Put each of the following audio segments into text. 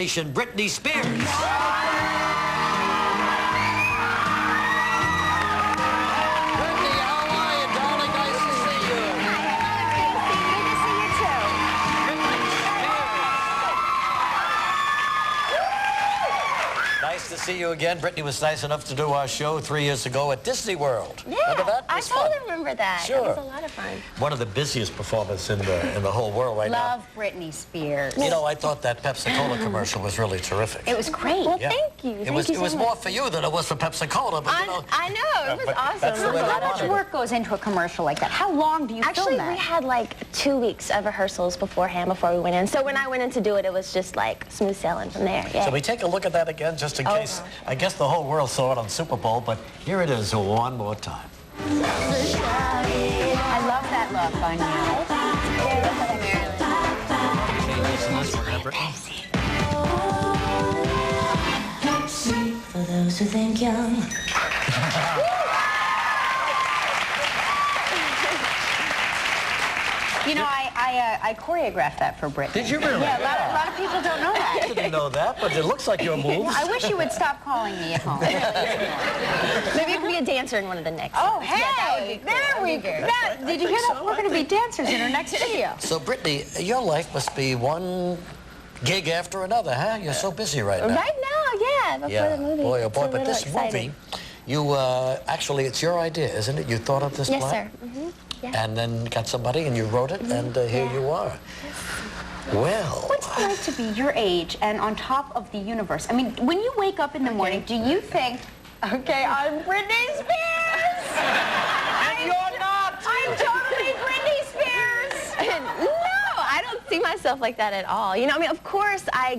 Britney Spears. Britney, how are you, darling? Nice to see you. good to see you too. Nice to see you again. Britney was nice enough to do our show 3 years ago at Disney World. Yeah, remember that? I totally remember that. Sure. It was a lot of fun. One of the busiest performances in the whole world right Love Britney Spears. now. You know, I thought that Pepsi-Cola commercial was really terrific. It was great. Well, Yeah. thank you. It was more for you than it was for Pepsi-Cola, but you know. I know. It was but awesome. that's the way How they much wanted it. work goes into a commercial like that? How long do you Actually, film that? we had like 2 weeks of rehearsals beforehand before we went in. So when I went in to do it, it was just like smooth sailing from there. Yeah. So we take a look at that again, just in case. gosh. I guess the whole world saw it on Super Bowl, but here it is one more time. I love that look on For those who think young. you. You know, I choreographed that for Britney. Did you really? Yeah, a lot of people don't know that. I didn't know that, but it looks like your moves. I wish you would stop calling me at home. Maybe you could be a dancer in one of the next. Oh, ones. hey, Yeah, that would be cool. there we go. Did you hear that? We're going to be dancers in our next video. So, Britney, your life must be one gig after another, huh? You're so busy right now. Right now, yeah, before the movie. Boy, oh It's boy. a But little this exciting. movie, you, actually, it's your idea, isn't it? You thought of this Yes, plan? sir. Yeah. And then got somebody and you wrote it, and here Yeah. you are. Well, What's it like to be your age and on top of the universe? I mean, when you wake up in the morning, do you think, okay, I'm Britney Spears? and you're not! I'm totally Britney Spears! No, I don't see myself like that at all. You know, I mean, of course I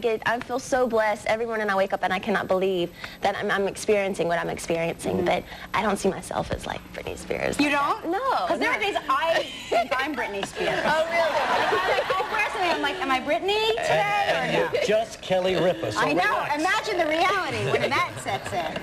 feel so blessed every morning I wake up and I cannot believe that I'm experiencing what I'm experiencing, but I don't see myself as like Britney Spears. You don't? No. Because there are days I think I'm Britney Spears. Oh, really? Oh, where's me? I'm like, am I Britney today or no? You're just Kelly Ripa, so I know. relax. Imagine the reality when that sets in.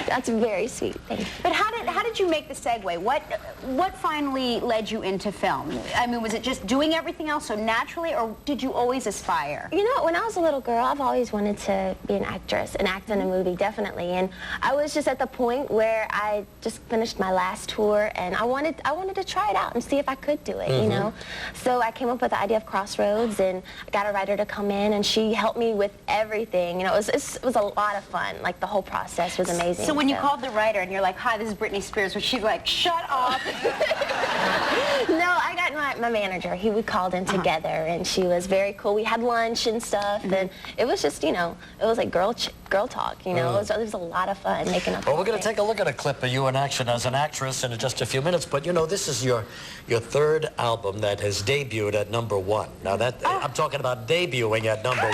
That's very sweet. Thank you. But how did you make the segue? What finally led you into film? I mean, was it just doing everything else so naturally, or did you always aspire? You know, when I was a little girl, I've always wanted to be an actress and act in a movie, definitely. And I was just at the point where I just finished my last tour, and I wanted to try it out and see if I could do it, you know? So I came up with the idea of Crossroads, and I got a writer to come in, and she helped me with everything. You know, it was a lot of fun. Like, the whole process was amazing. So when you called the writer and you're like, hi, this is Britney Spears, was she like, shut up? No, I got my manager. We called in together, and she was very cool. We had lunch and stuff, and it was just, you know, it was like girl talk, you know. It was a lot of fun making up. Well, we're going to take a look at a clip of you in action as an actress in just a few minutes, but you know, this is your third album that has debuted at #1. Now that, I'm talking about debuting at #1. Not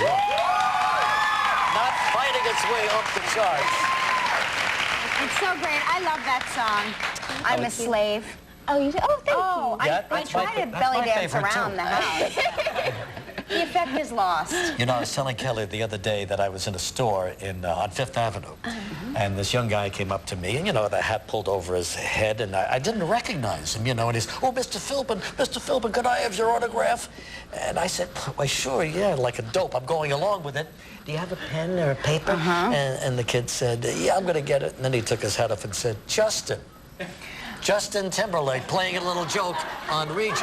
fighting its way up the charts. It's so great. I love that song. I'm a slave. Oh, you did? Oh, thank you. Yeah, I that's try my- to that's belly my dance favorite, around too. the house. The effect is lost. You know, I was telling Kelly the other day that I was in a store on Fifth Avenue, and this young guy came up to me, and, you know, the hat pulled over his head, and I didn't recognize him, you know, and he's, oh, Mr. Philbin, could I have your autograph? And I said, why, sure, yeah, like a dope. I'm going along with it. Do you have a pen or a paper? And the kid said, yeah, I'm going to get it. And then he took his hat off and said, Justin Timberlake playing a little joke on Regis.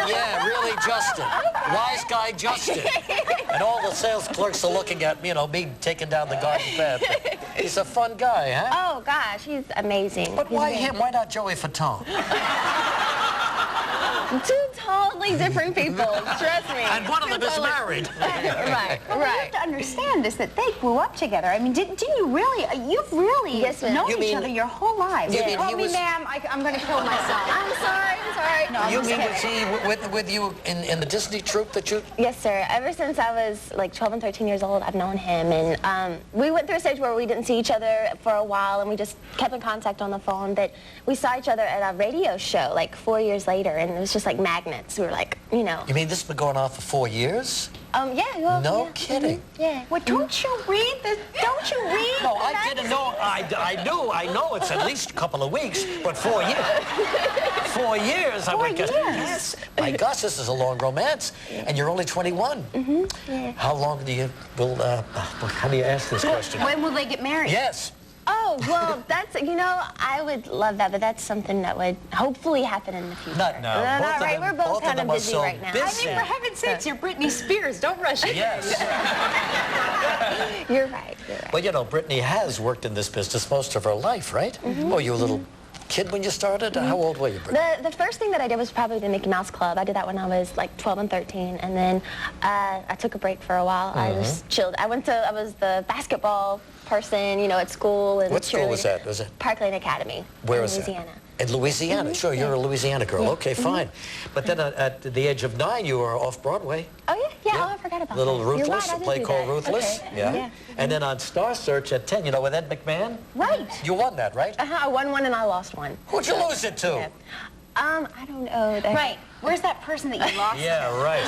Yeah, really, Justin. Wise guy, Justin. And all the sales clerks are looking at, you know, me taking down the garden path. He's a fun guy, huh? Oh, gosh, he's amazing. But why him? Why not Joey Fatone? Two totally different people, trust me. And one of them is married. Right, Well, you have to understand this, that they grew up together. I mean, didn't you really, you've really Yes, ma'am. known You each mean- other your whole lives. you mean Call he me was- ma'am, I'm going to kill myself. I'm sorry. No, I'm You just mean, kidding. was he with you in the Disney troupe that you... Yes, sir. Ever since I was like 12 and 13 years old, I've known him. And we went through a stage where we didn't see each other for a while, and we just kept in contact on the phone. But we saw each other at a radio show like 4 years later, and it was just like magnets. We were like, you know. You mean this has been going on for 4 years? Yeah. Well, No yeah. kidding. Yeah. Well, don't you read the? Don't you read? No, the I didn't know. I know it's at least a couple of weeks, but 4 years. 4 years, I would guess. Yes. My gosh, this is a long romance, and you're only 21. Yeah. How long do you how do you ask this question? When will they get married? Yes. Oh, well, that's, I would love that, but that's something that would hopefully happen in the future. Not now. No, Both not of right. them- We're both both of kind of them are busy so right now. busy. I mean, for heaven's sakes, you're Britney Spears. Don't rush it. Yes. You're right. You're right. Well, Britney has worked in this business most of her life, right? Oh, you were a little kid when you started? How old were you, Britney? The first thing that I did was probably the Mickey Mouse Club. I did that when I was like 12 and 13, and then I took a break for a while. I just chilled. I was the basketball person, at school. And What school was that? Was it? Park Lane Academy. Where in is Louisiana. that? In Louisiana. Sure, you're a Louisiana girl. Okay, fine. But then at the age of 9, you were off Broadway. Oh, yeah? Oh, I forgot about Little that. Ruthless, You're right, I a did play do called that. Ruthless. Okay. Yeah. And then on Star Search at 10, with Ed McMahon? Right. You won that, right? I won one and I lost one. Who'd you lose it to? Yeah. I don't know. Right. Where's that person that you lost? Yeah, right.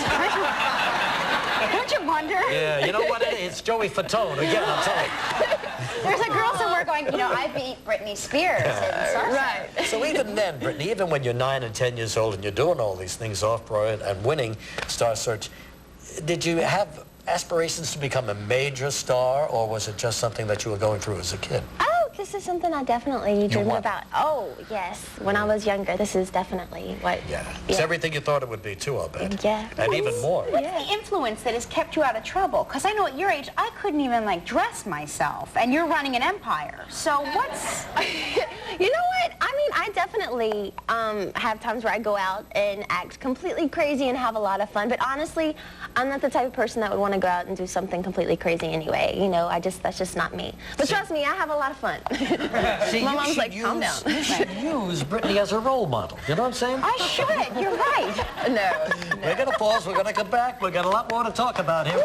Don't you wonder? Yeah, you know what it is? It's Joey Fatone. Again, I'm telling you. There's a girl somewhere going, I beat Britney Spears. Right. So even then, Britney, even when you're 9 and 10 years old and you're doing all these things off Broadway and winning Star Search, did you have aspirations to become a major star, or was it just something that you were going through as a kid? Oh, this is something I definitely dreamed what? about. Oh, yes. When I was younger, this is definitely what... Yeah. It's everything you thought it would be, too, I'll bet. Yeah. And even more. What's the influence that has kept you out of trouble? Because I know at your age, I couldn't even, dress myself. And you're running an empire. So what's... You know what? I mean, I definitely have times where I go out and act completely crazy and have a lot of fun. But honestly, I'm not the type of person that would want to go out and do something completely crazy anyway. That's just not me. But trust me, I have a lot of fun. See, My you mom's should like, calm down. You should use Britney as a role model. You know what I'm saying? I should. You're right. No. We're going to pause. We're going to come back. We've got a lot more to talk about here.